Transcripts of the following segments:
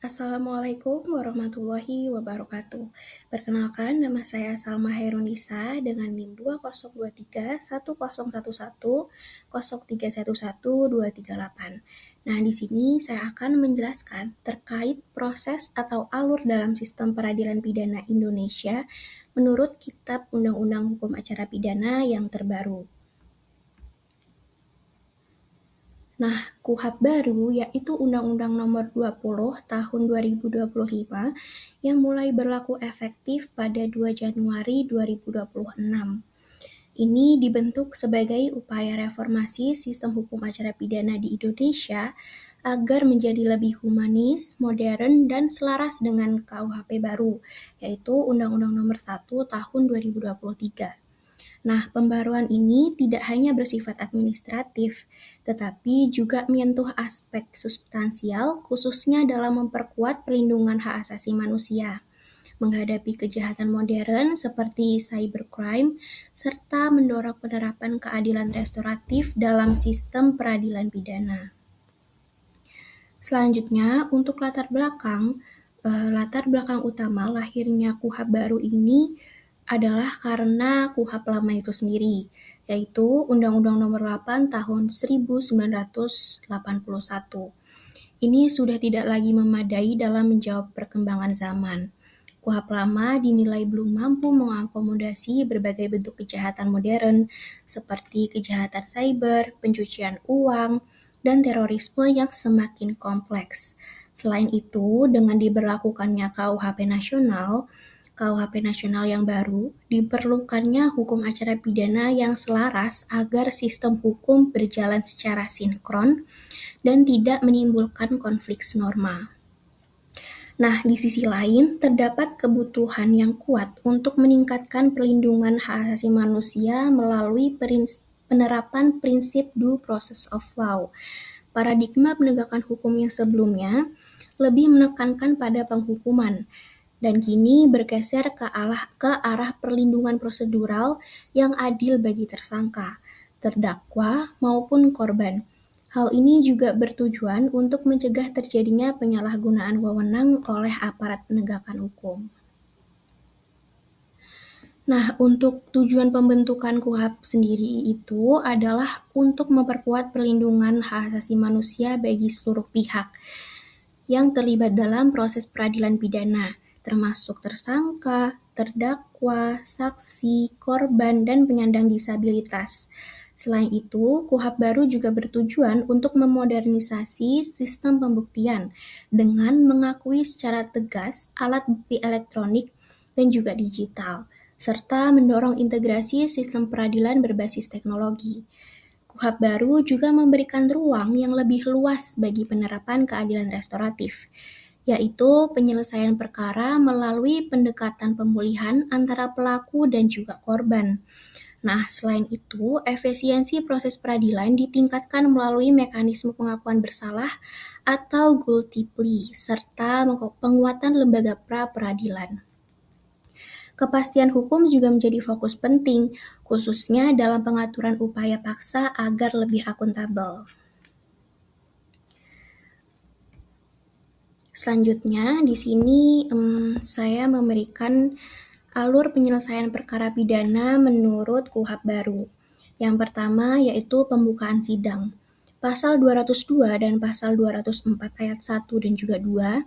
Assalamualaikum warahmatullahi wabarakatuh. Perkenalkan, nama saya Salma Hairunisa dengan NIM 2023 1011103112238. Nah, di sini saya akan menjelaskan terkait proses atau alur dalam sistem peradilan pidana Indonesia menurut Kitab Undang-Undang Hukum Acara Pidana yang terbaru. Nah, KUHP baru yaitu Undang-Undang Nomor 20 Tahun 2025 yang mulai berlaku efektif pada 2 Januari 2026. Ini dibentuk sebagai upaya reformasi sistem hukum acara pidana di Indonesia agar menjadi lebih humanis, modern, dan selaras dengan KUHP baru, yaitu Undang-Undang Nomor 1 Tahun 2023. Nah, pembaruan ini tidak hanya bersifat administratif, tetapi juga menyentuh aspek substansial, khususnya dalam memperkuat perlindungan hak asasi manusia, menghadapi kejahatan modern seperti cybercrime, serta mendorong penerapan keadilan restoratif dalam sistem peradilan pidana. Selanjutnya, untuk latar belakang utama lahirnya KUHP baru ini adalah karena KUHP lama itu sendiri, yaitu Undang-Undang Nomor 8 Tahun 1981. Ini sudah tidak lagi memadai dalam menjawab perkembangan zaman. KUHP lama dinilai belum mampu mengakomodasi berbagai bentuk kejahatan modern seperti kejahatan cyber, pencucian uang, dan terorisme yang semakin kompleks. Selain itu, dengan diberlakukannya KUHP nasional yang baru, diperlukannya hukum acara pidana yang selaras agar sistem hukum berjalan secara sinkron dan tidak menimbulkan konflik norma. Nah, di sisi lain, terdapat kebutuhan yang kuat untuk meningkatkan perlindungan hak asasi manusia melalui penerapan prinsip due process of law. Paradigma penegakan hukum yang sebelumnya lebih menekankan pada penghukuman, dan kini bergeser ke arah perlindungan prosedural yang adil bagi tersangka, terdakwa, maupun korban. Hal ini juga bertujuan untuk mencegah terjadinya penyalahgunaan wewenang oleh aparat penegakan hukum. Nah, untuk tujuan pembentukan KUHP sendiri itu adalah untuk memperkuat perlindungan hak asasi manusia bagi seluruh pihak yang terlibat dalam proses peradilan pidana, termasuk tersangka, terdakwa, saksi, korban, dan penyandang disabilitas. Selain itu, KUHP baru juga bertujuan untuk memodernisasi sistem pembuktian dengan mengakui secara tegas alat bukti elektronik dan juga digital, serta mendorong integrasi sistem peradilan berbasis teknologi. KUHP baru juga memberikan ruang yang lebih luas bagi penerapan keadilan restoratif, yaitu penyelesaian perkara melalui pendekatan pemulihan antara pelaku dan juga korban. Nah, selain itu, efisiensi proses peradilan ditingkatkan melalui mekanisme pengakuan bersalah atau guilty plea, serta penguatan lembaga pra-peradilan. Kepastian hukum juga menjadi fokus penting, khususnya dalam pengaturan upaya paksa agar lebih akuntabel. Selanjutnya, di sini saya memberikan alur penyelesaian perkara pidana menurut KUHP baru. Yang pertama yaitu pembukaan sidang. Pasal 202 dan Pasal 204 ayat 1 dan juga 2,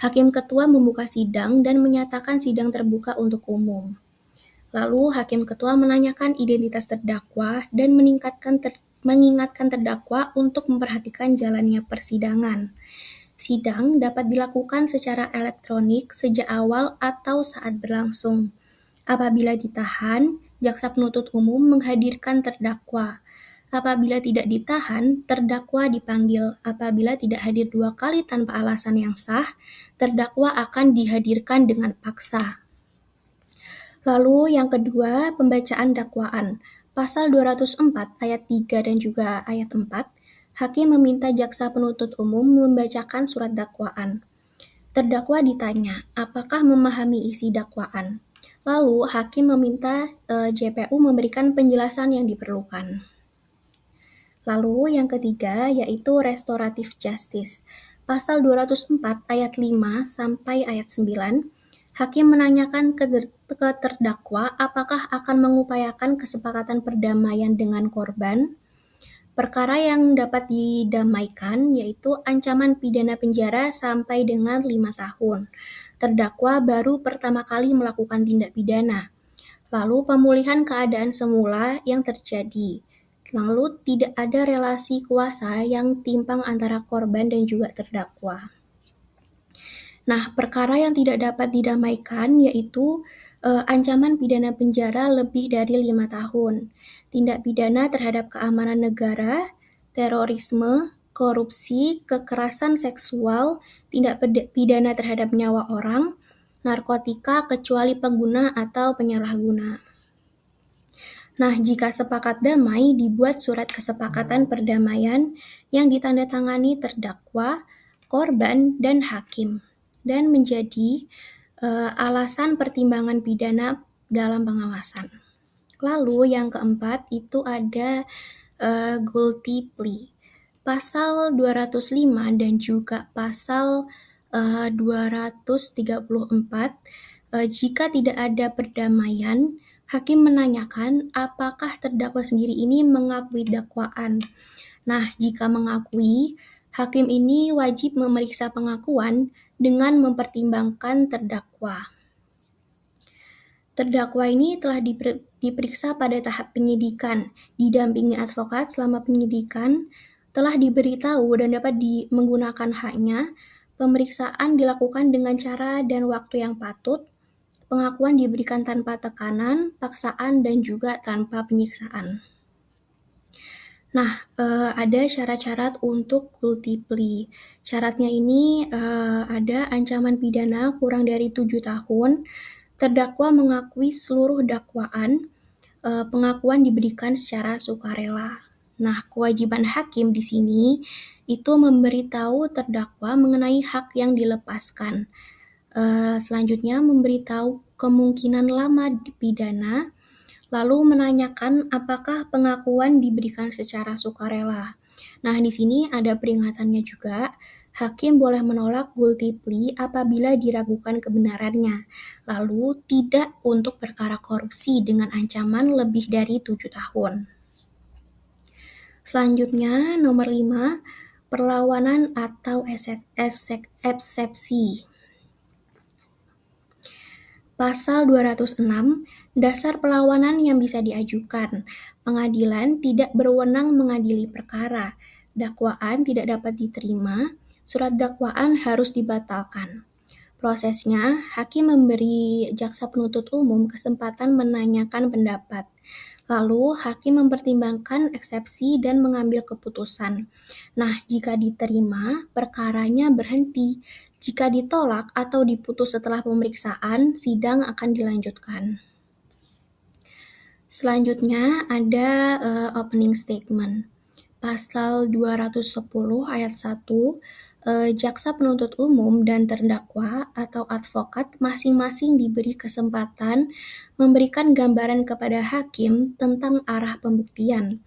Hakim Ketua membuka sidang dan menyatakan sidang terbuka untuk umum. Lalu Hakim Ketua menanyakan identitas terdakwa dan mengingatkan terdakwa untuk memperhatikan jalannya persidangan. Sidang dapat dilakukan secara elektronik sejak awal atau saat berlangsung. Apabila ditahan, jaksa penuntut umum menghadirkan terdakwa. Apabila tidak ditahan, terdakwa dipanggil. Apabila tidak hadir 2 kali tanpa alasan yang sah, terdakwa akan dihadirkan dengan paksa. Lalu yang kedua, pembacaan dakwaan. Pasal 204 ayat 3 dan juga ayat 4, Hakim meminta jaksa penuntut umum membacakan surat dakwaan. Terdakwa ditanya, apakah memahami isi dakwaan? Lalu Hakim meminta JPU memberikan penjelasan yang diperlukan. Lalu yang ketiga yaitu restoratif justice. pasal 204 ayat 5 sampai ayat 9, hakim menanyakan ke terdakwa apakah akan mengupayakan kesepakatan perdamaian dengan korban. Perkara yang dapat didamaikan yaitu ancaman pidana penjara sampai dengan 5 tahun. Terdakwa baru pertama kali melakukan tindak pidana. Lalu pemulihan keadaan semula yang terjadi. Lalu tidak ada relasi kuasa yang timpang antara korban dan juga terdakwa. Nah, perkara yang tidak dapat didamaikan yaitu ancaman pidana penjara lebih dari 5 tahun, tindak pidana terhadap keamanan negara, terorisme, korupsi, kekerasan seksual, tindak pidana terhadap nyawa orang, narkotika kecuali pengguna atau penyalahguna. Nah, jika sepakat damai, dibuat surat kesepakatan perdamaian yang ditandatangani terdakwa, korban, dan hakim, dan menjadi alasan pertimbangan pidana dalam pengawasan. Lalu yang keempat itu ada guilty plea. Pasal 205 dan juga pasal 234, jika tidak ada perdamaian, hakim menanyakan apakah terdakwa sendiri ini mengakui dakwaan. Nah, jika mengakui, hakim ini wajib memeriksa pengakuan dengan mempertimbangkan terdakwa. Terdakwa ini telah diperiksa pada tahap penyidikan, didampingi advokat selama penyidikan, telah diberitahu dan dapat menggunakan haknya, pemeriksaan dilakukan dengan cara dan waktu yang patut, pengakuan diberikan tanpa tekanan, paksaan, dan juga tanpa penyiksaan. Nah, ada syarat-syarat untuk guilty plea. Syaratnya ini ada ancaman pidana kurang dari 7 tahun, terdakwa mengakui seluruh dakwaan, pengakuan diberikan secara sukarela. Nah, kewajiban hakim di sini itu memberitahu terdakwa mengenai hak yang dilepaskan. Selanjutnya memberitahu kemungkinan lama dipidana, lalu menanyakan apakah pengakuan diberikan secara sukarela. Nah, di sini ada peringatannya juga. Hakim boleh menolak guilty plea apabila diragukan kebenarannya, lalu tidak untuk perkara korupsi dengan ancaman lebih dari 7 tahun. Selanjutnya, nomor 5, perlawanan atau eksepsi. Pasal 206, dasar perlawanan yang bisa diajukan. Pengadilan tidak berwenang mengadili perkara. Dakwaan tidak dapat diterima, surat dakwaan harus dibatalkan. Prosesnya, hakim memberi jaksa penuntut umum kesempatan menanyakan pendapat. Lalu, hakim mempertimbangkan eksepsi dan mengambil keputusan. Nah, jika diterima, perkaranya berhenti. Jika ditolak atau diputus setelah pemeriksaan, sidang akan dilanjutkan. Selanjutnya ada opening statement. Pasal 210 ayat 1, jaksa penuntut umum dan terdakwa atau advokat masing-masing diberi kesempatan memberikan gambaran kepada hakim tentang arah pembuktian,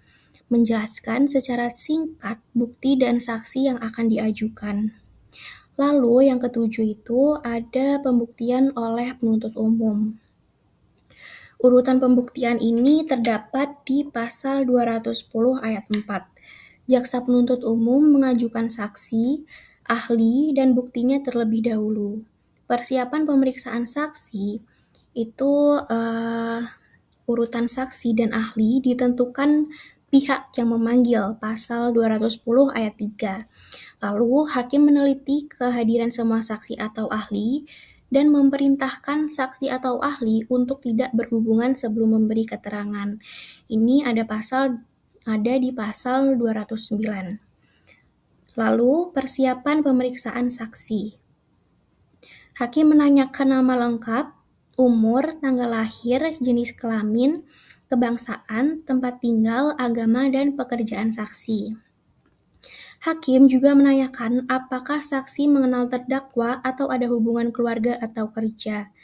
menjelaskan secara singkat bukti dan saksi yang akan diajukan. Lalu yang ketujuh itu ada pembuktian oleh penuntut umum. Urutan pembuktian ini terdapat di pasal 210 ayat 4. Jaksa penuntut umum mengajukan saksi, ahli, dan buktinya terlebih dahulu. Persiapan pemeriksaan saksi itu urutan saksi dan ahli ditentukan pihak yang memanggil, pasal 210 ayat 3. Lalu, hakim meneliti kehadiran semua saksi atau ahli dan memerintahkan saksi atau ahli untuk tidak berhubungan sebelum memberi keterangan. Ini ada di pasal 209. Lalu, persiapan pemeriksaan saksi. Hakim menanyakan nama lengkap, umur, tanggal lahir, jenis kelamin, kebangsaan, tempat tinggal, agama, dan pekerjaan saksi. Hakim juga menanyakan apakah saksi mengenal terdakwa atau ada hubungan keluarga atau kerja.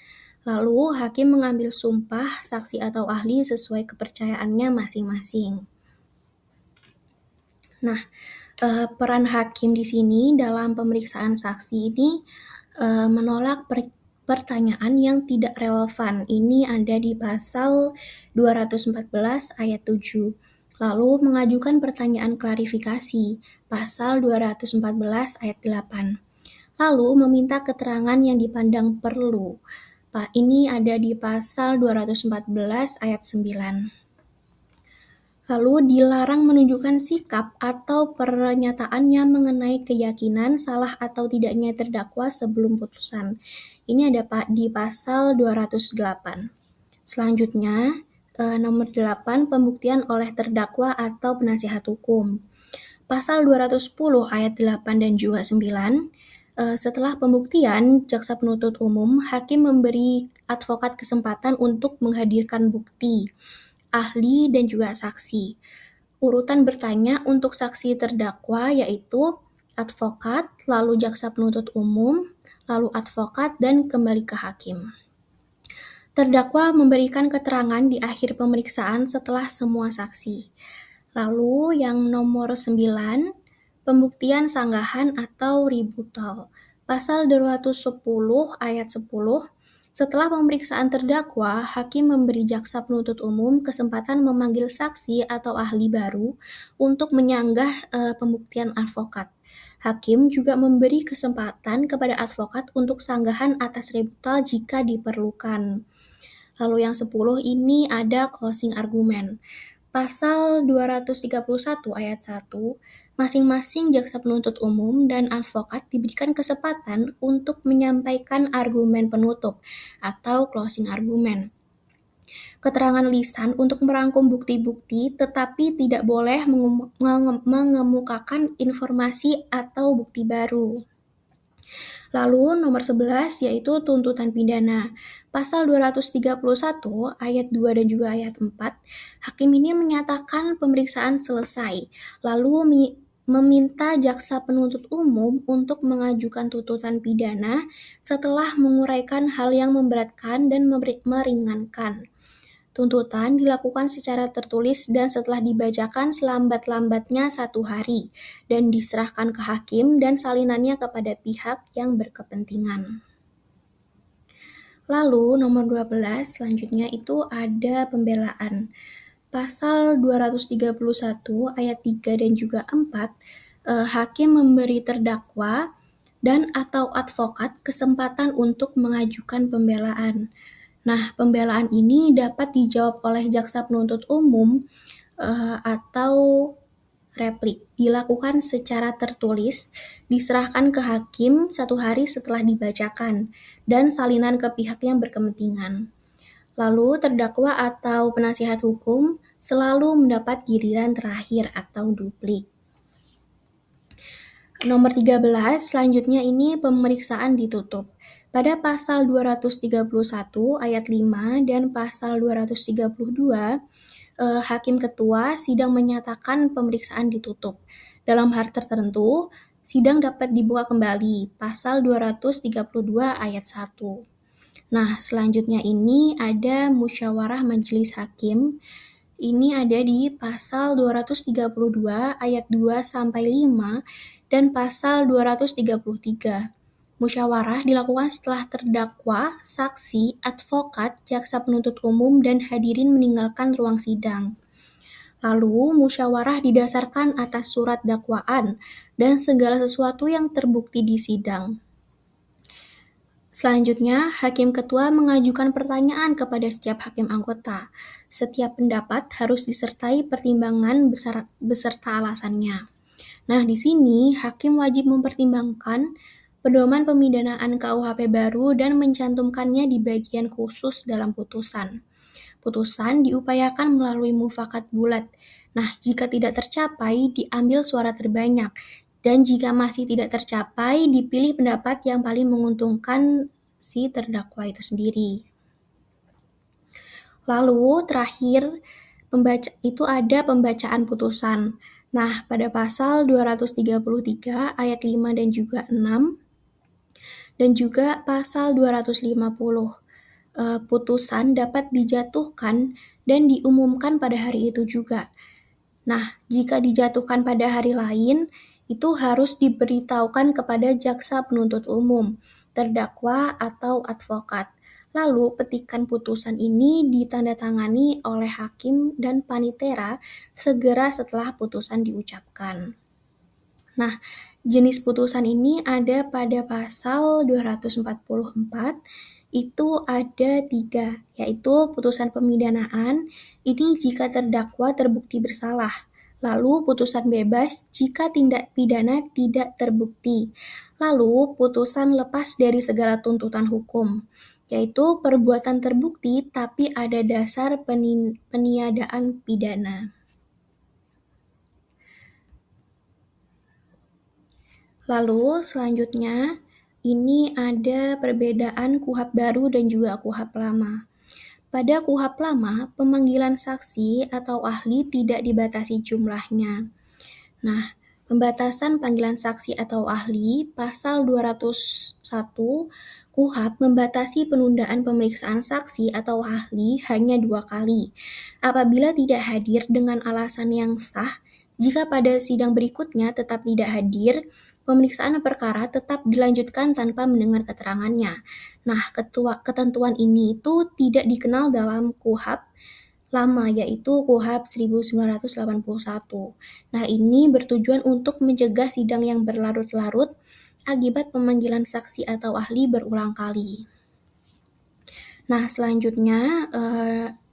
Lalu, hakim mengambil sumpah saksi atau ahli sesuai kepercayaannya masing-masing. Nah, Peran hakim di sini dalam pemeriksaan saksi ini menolak pertanyaan yang tidak relevan. Ini ada di pasal 214 ayat 7. Lalu mengajukan pertanyaan klarifikasi, pasal 214 ayat 8. Lalu meminta keterangan yang dipandang perlu. Pak, ini ada di pasal 214 ayat 9. Lalu dilarang menunjukkan sikap atau pernyataannya mengenai keyakinan salah atau tidaknya terdakwa sebelum putusan. Ini ada di pasal 208. Selanjutnya, nomor 8, pembuktian oleh terdakwa atau penasihat hukum. Pasal 210 ayat 8 dan juga 9, setelah pembuktian, jaksa penuntut umum, hakim memberi advokat kesempatan untuk menghadirkan bukti, ahli, dan juga saksi. Urutan bertanya untuk saksi terdakwa yaitu advokat, lalu jaksa penuntut umum, lalu advokat, dan kembali ke hakim. Terdakwa memberikan keterangan di akhir pemeriksaan setelah semua saksi. Lalu yang nomor 9, pembuktian sanggahan atau rebuttal. Pasal 210 ayat 10, setelah pemeriksaan terdakwa, hakim memberi jaksa penuntut umum kesempatan memanggil saksi atau ahli baru untuk menyanggah pembuktian advokat. Hakim juga memberi kesempatan kepada advokat untuk sanggahan atas rebuttal jika diperlukan. Lalu yang 10 ini ada closing argument. Pasal 231 ayat 1, masing-masing jaksa penuntut umum dan advokat diberikan kesempatan untuk menyampaikan argumen penutup atau closing argument. Keterangan lisan untuk merangkum bukti-bukti tetapi tidak boleh mengemukakan informasi atau bukti baru. Lalu nomor 11 yaitu tuntutan pidana. Pasal 231 ayat 2 dan juga ayat 4, hakim ini menyatakan pemeriksaan selesai, lalu meminta jaksa penuntut umum untuk mengajukan tuntutan pidana setelah menguraikan hal yang memberatkan dan meringankan. Tuntutan dilakukan secara tertulis dan setelah dibacakan selambat-lambatnya 1 hari dan diserahkan ke hakim dan salinannya kepada pihak yang berkepentingan. Lalu nomor 12 selanjutnya itu ada pembelaan. Pasal 231 ayat 3 dan juga 4, hakim memberi terdakwa dan atau advokat kesempatan untuk mengajukan pembelaan. Nah, pembelaan ini dapat dijawab oleh jaksa penuntut umum atau replik, dilakukan secara tertulis, diserahkan ke hakim 1 hari setelah dibacakan, dan salinan ke pihak yang berkepentingan. Lalu, terdakwa atau penasihat hukum selalu mendapat giliran terakhir atau duplik. Nomor 13, selanjutnya ini pemeriksaan ditutup. Pada pasal 231 ayat 5 dan pasal 232, hakim ketua sidang menyatakan pemeriksaan ditutup. Dalam hal tertentu, sidang dapat dibuka kembali. Pasal 232 ayat 1. Nah, selanjutnya ini ada musyawarah majelis hakim. Ini ada di pasal 232 ayat 2 sampai 5 dan pasal 233. Musyawarah dilakukan setelah terdakwa, saksi, advokat, jaksa penuntut umum, dan hadirin meninggalkan ruang sidang. Lalu, musyawarah didasarkan atas surat dakwaan dan segala sesuatu yang terbukti di sidang. Selanjutnya, hakim ketua mengajukan pertanyaan kepada setiap hakim anggota. Setiap pendapat harus disertai pertimbangan beserta alasannya. Nah, di sini hakim wajib mempertimbangkan pedoman pemidanaan KUHP baru dan mencantumkannya di bagian khusus dalam putusan. Putusan diupayakan melalui mufakat bulat. Nah, jika tidak tercapai, diambil suara terbanyak. Dan jika masih tidak tercapai, dipilih pendapat yang paling menguntungkan si terdakwa itu sendiri. Lalu, terakhir, itu ada pembacaan putusan. Nah, pada pasal 233 ayat 5 dan juga 6, dan juga pasal 250, putusan dapat dijatuhkan dan diumumkan pada hari itu juga. Nah, jika dijatuhkan pada hari lain, itu harus diberitahukan kepada jaksa penuntut umum, terdakwa, atau advokat. Lalu, petikan putusan ini ditandatangani oleh hakim dan panitera segera setelah putusan diucapkan. Nah, jenis putusan ini ada pada pasal 244, itu ada 3, yaitu putusan pemidanaan, ini jika terdakwa terbukti bersalah. Lalu putusan bebas jika tindak pidana tidak terbukti. Lalu putusan lepas dari segala tuntutan hukum, yaitu perbuatan terbukti tapi ada dasar peniadaan pidana. Lalu selanjutnya, ini ada perbedaan KUHP baru dan juga KUHP lama. Pada KUHP lama, pemanggilan saksi atau ahli tidak dibatasi jumlahnya. Nah, pembatasan panggilan saksi atau ahli, pasal 201 KUHP membatasi penundaan pemeriksaan saksi atau ahli hanya 2 kali. Apabila tidak hadir dengan alasan yang sah, jika pada sidang berikutnya tetap tidak hadir, pemeriksaan perkara tetap dilanjutkan tanpa mendengar keterangannya. Nah, ketentuan ini itu tidak dikenal dalam KUHP lama, yaitu KUHP 1981. Nah, ini bertujuan untuk mencegah sidang yang berlarut-larut akibat pemanggilan saksi atau ahli berulang kali. Nah, selanjutnya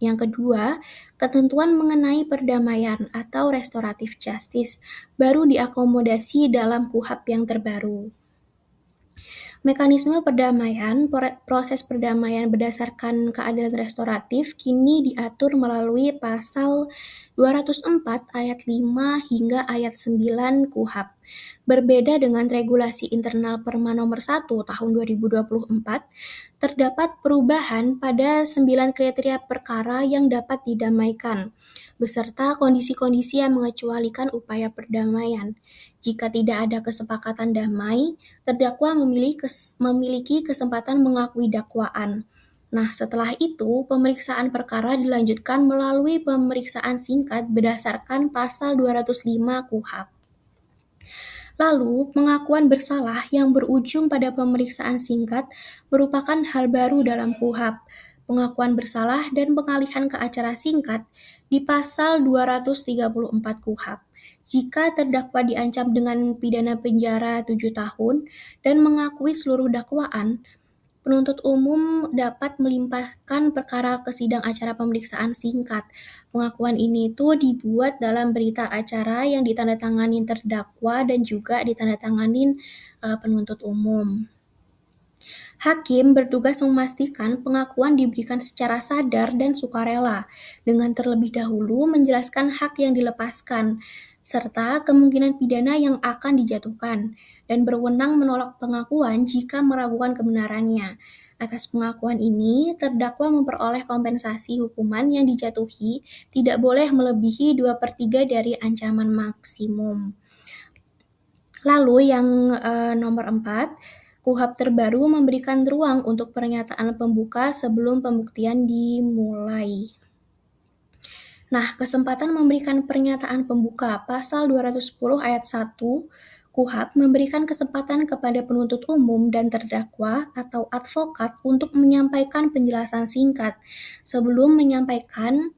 yang kedua, ketentuan mengenai perdamaian atau restoratif justice baru diakomodasi dalam KUHP yang terbaru. Mekanisme perdamaian, proses perdamaian berdasarkan keadilan restoratif kini diatur melalui pasal 204 ayat 5 hingga ayat 9 KUHP. Berbeda dengan regulasi internal Perma nomor 1 tahun 2024, terdapat perubahan pada 9 kriteria perkara yang dapat didamaikan, beserta kondisi-kondisi yang mengecualikan upaya perdamaian. Jika tidak ada kesepakatan damai, terdakwa memiliki kesempatan mengakui dakwaan. Nah, setelah itu, pemeriksaan perkara dilanjutkan melalui pemeriksaan singkat berdasarkan pasal 205 KUHP. Lalu, pengakuan bersalah yang berujung pada pemeriksaan singkat merupakan hal baru dalam KUHP. Pengakuan bersalah dan pengalihan ke acara singkat di pasal 234 KUHP. Jika terdakwa diancam dengan pidana penjara 7 tahun dan mengakui seluruh dakwaan, penuntut umum dapat melimpahkan perkara ke sidang acara pemeriksaan singkat. Pengakuan ini itu dibuat dalam berita acara yang ditandatangani terdakwa dan juga ditandatangani penuntut umum. Hakim bertugas memastikan pengakuan diberikan secara sadar dan sukarela, dengan terlebih dahulu menjelaskan hak yang dilepaskan, serta kemungkinan pidana yang akan dijatuhkan, dan berwenang menolak pengakuan jika meragukan kebenarannya. Atas pengakuan ini, terdakwa memperoleh kompensasi hukuman yang dijatuhi tidak boleh melebihi 2/3 dari ancaman maksimum. Lalu yang nomor 4, KUHP terbaru memberikan ruang untuk pernyataan pembuka sebelum pembuktian dimulai. Nah, kesempatan memberikan pernyataan pembuka, pasal 210 ayat 1 KUHP memberikan kesempatan kepada penuntut umum dan terdakwa atau advokat untuk menyampaikan penjelasan singkat sebelum menyampaikan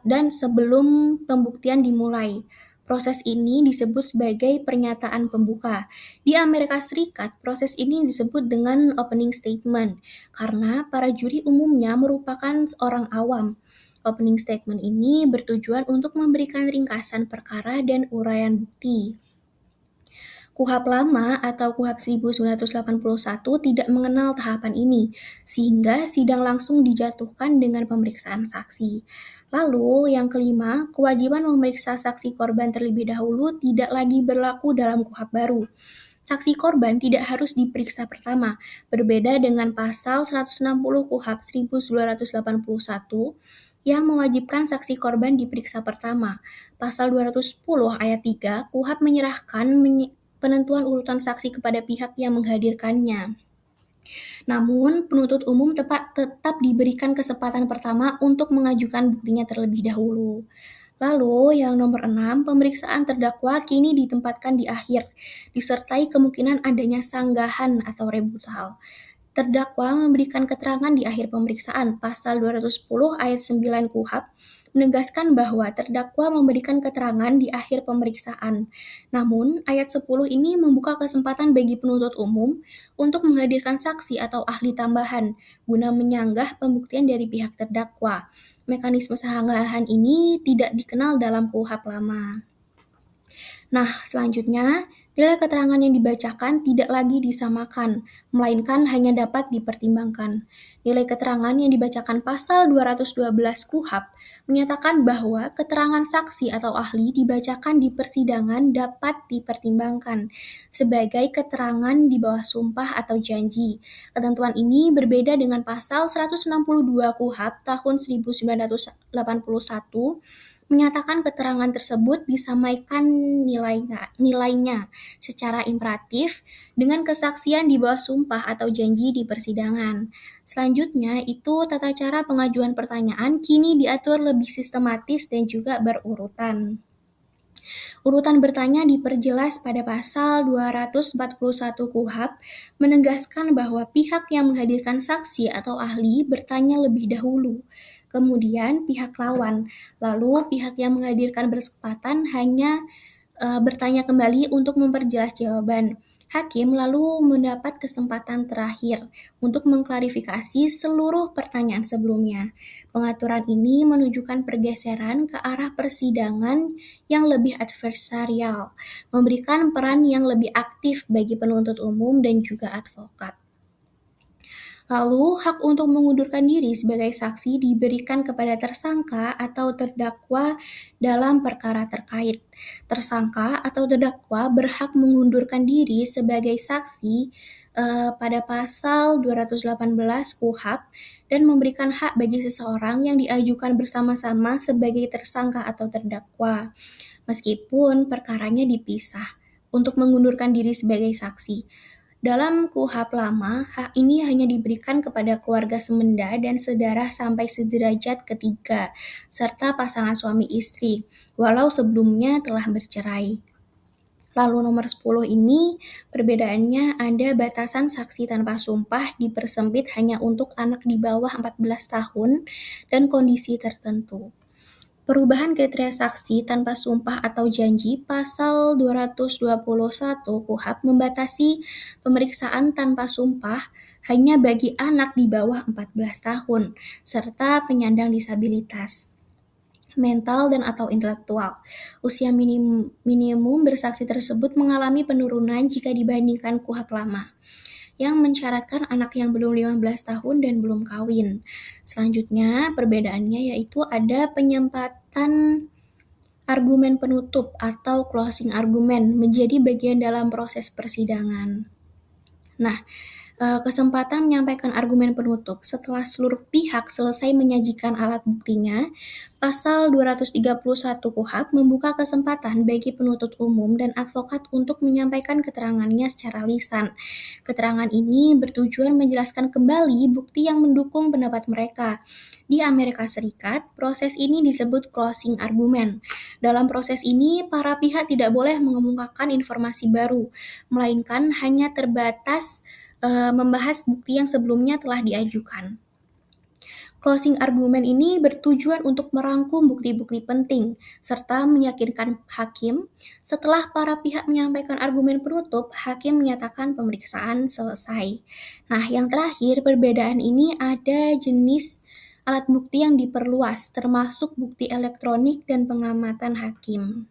dan sebelum pembuktian dimulai. Proses ini disebut sebagai pernyataan pembuka. Di Amerika Serikat, proses ini disebut dengan opening statement, karena para juri umumnya merupakan orang awam. Opening statement ini bertujuan untuk memberikan ringkasan perkara dan uraian bukti. KUHP lama atau KUHP 1981 tidak mengenal tahapan ini, sehingga sidang langsung dijatuhkan dengan pemeriksaan saksi. Lalu, yang kelima, kewajiban memeriksa saksi korban terlebih dahulu tidak lagi berlaku dalam KUHP baru. Saksi korban tidak harus diperiksa pertama, berbeda dengan pasal 160 KUHP 1981 yang mewajibkan saksi korban diperiksa pertama. Pasal 210 ayat 3 KUHP menyerahkan penentuan urutan saksi kepada pihak yang menghadirkannya. Namun, penuntut umum tetap diberikan kesempatan pertama untuk mengajukan buktinya terlebih dahulu. Lalu yang nomor 6, pemeriksaan terdakwa kini ditempatkan di akhir, disertai kemungkinan adanya sanggahan atau rebuttal. Terdakwa memberikan keterangan di akhir pemeriksaan. Pasal 210 ayat 9 KUHP menegaskan bahwa terdakwa memberikan keterangan di akhir pemeriksaan. Namun, ayat 10 ini membuka kesempatan bagi penuntut umum untuk menghadirkan saksi atau ahli tambahan guna menyanggah pembuktian dari pihak terdakwa. Mekanisme sanggahan ini tidak dikenal dalam KUHP lama. Nah, selanjutnya, nilai keterangan yang dibacakan tidak lagi disamakan, melainkan hanya dapat dipertimbangkan. Nilai keterangan yang dibacakan pasal 212 KUHP menyatakan bahwa keterangan saksi atau ahli dibacakan di persidangan dapat dipertimbangkan sebagai keterangan di bawah sumpah atau janji. Ketentuan ini berbeda dengan pasal 162 KUHP tahun 1981 menyatakan keterangan tersebut disampaikan nilainya secara imperatif dengan kesaksian di bawah sumpah atau janji di persidangan. Selanjutnya, itu tata cara pengajuan pertanyaan kini diatur lebih sistematis dan juga berurutan. Urutan bertanya diperjelas pada pasal 241 KUHP menegaskan bahwa pihak yang menghadirkan saksi atau ahli bertanya lebih dahulu, kemudian pihak lawan, lalu pihak yang menghadirkan berkesempatan hanya bertanya kembali untuk memperjelas jawaban. Hakim lalu mendapat kesempatan terakhir untuk mengklarifikasi seluruh pertanyaan sebelumnya. Pengaturan ini menunjukkan pergeseran ke arah persidangan yang lebih adversarial, memberikan peran yang lebih aktif bagi penuntut umum dan juga advokat. Lalu, hak untuk mengundurkan diri sebagai saksi diberikan kepada tersangka atau terdakwa dalam perkara terkait. Tersangka atau terdakwa berhak mengundurkan diri sebagai saksi pada pasal 218 KUHP dan memberikan hak bagi seseorang yang diajukan bersama-sama sebagai tersangka atau terdakwa, meskipun perkaranya dipisah, untuk mengundurkan diri sebagai saksi. Dalam KUHP lama, hak ini hanya diberikan kepada keluarga semenda dan saudara sampai sederajat ketiga, serta pasangan suami istri, walau sebelumnya telah bercerai. Lalu nomor 10 ini, perbedaannya ada batasan saksi tanpa sumpah dipersempit hanya untuk anak di bawah 14 tahun dan kondisi tertentu. Perubahan kriteria saksi tanpa sumpah atau janji pasal 221 KUHP membatasi pemeriksaan tanpa sumpah hanya bagi anak di bawah 14 tahun, serta penyandang disabilitas mental dan atau intelektual. Usia minimum bersaksi tersebut mengalami penurunan jika dibandingkan KUHP lama, yang mensyaratkan anak yang belum 15 tahun dan belum kawin. Selanjutnya, perbedaannya yaitu ada penyempatan argumen penutup atau closing argument menjadi bagian dalam proses persidangan. Nah, kesempatan menyampaikan argumen penutup setelah seluruh pihak selesai menyajikan alat buktinya, pasal 231 KUHP membuka kesempatan bagi penuntut umum dan advokat untuk menyampaikan keterangannya secara lisan. Keterangan ini bertujuan menjelaskan kembali bukti yang mendukung pendapat mereka. Di Amerika Serikat, proses ini disebut closing argument. Dalam proses ini, para pihak tidak boleh mengemukakan informasi baru, melainkan hanya terbatas membahas bukti yang sebelumnya telah diajukan. Closing argument ini bertujuan untuk merangkum bukti-bukti penting serta meyakinkan hakim. Setelah para pihak menyampaikan argumen penutup, hakim menyatakan pemeriksaan selesai. Nah, yang terakhir, perbedaan ini ada jenis alat bukti yang diperluas, termasuk bukti elektronik dan pengamatan hakim.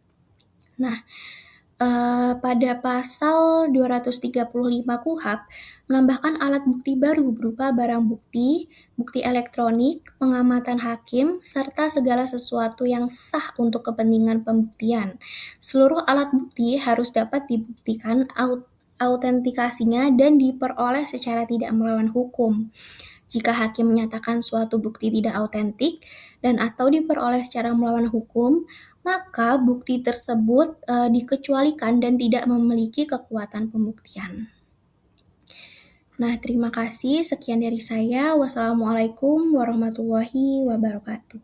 Nah, pada pasal 235 KUHP menambahkan alat bukti baru berupa barang bukti, bukti elektronik, pengamatan hakim, serta segala sesuatu yang sah untuk kepentingan pembuktian. Seluruh alat bukti harus dapat dibuktikan autentikasinya dan diperoleh secara tidak melawan hukum. Jika hakim menyatakan suatu bukti tidak autentik dan atau diperoleh secara melawan hukum, maka bukti tersebut dikecualikan dan tidak memiliki kekuatan pembuktian. Nah, terima kasih. Sekian dari saya. Wassalamualaikum warahmatullahi wabarakatuh.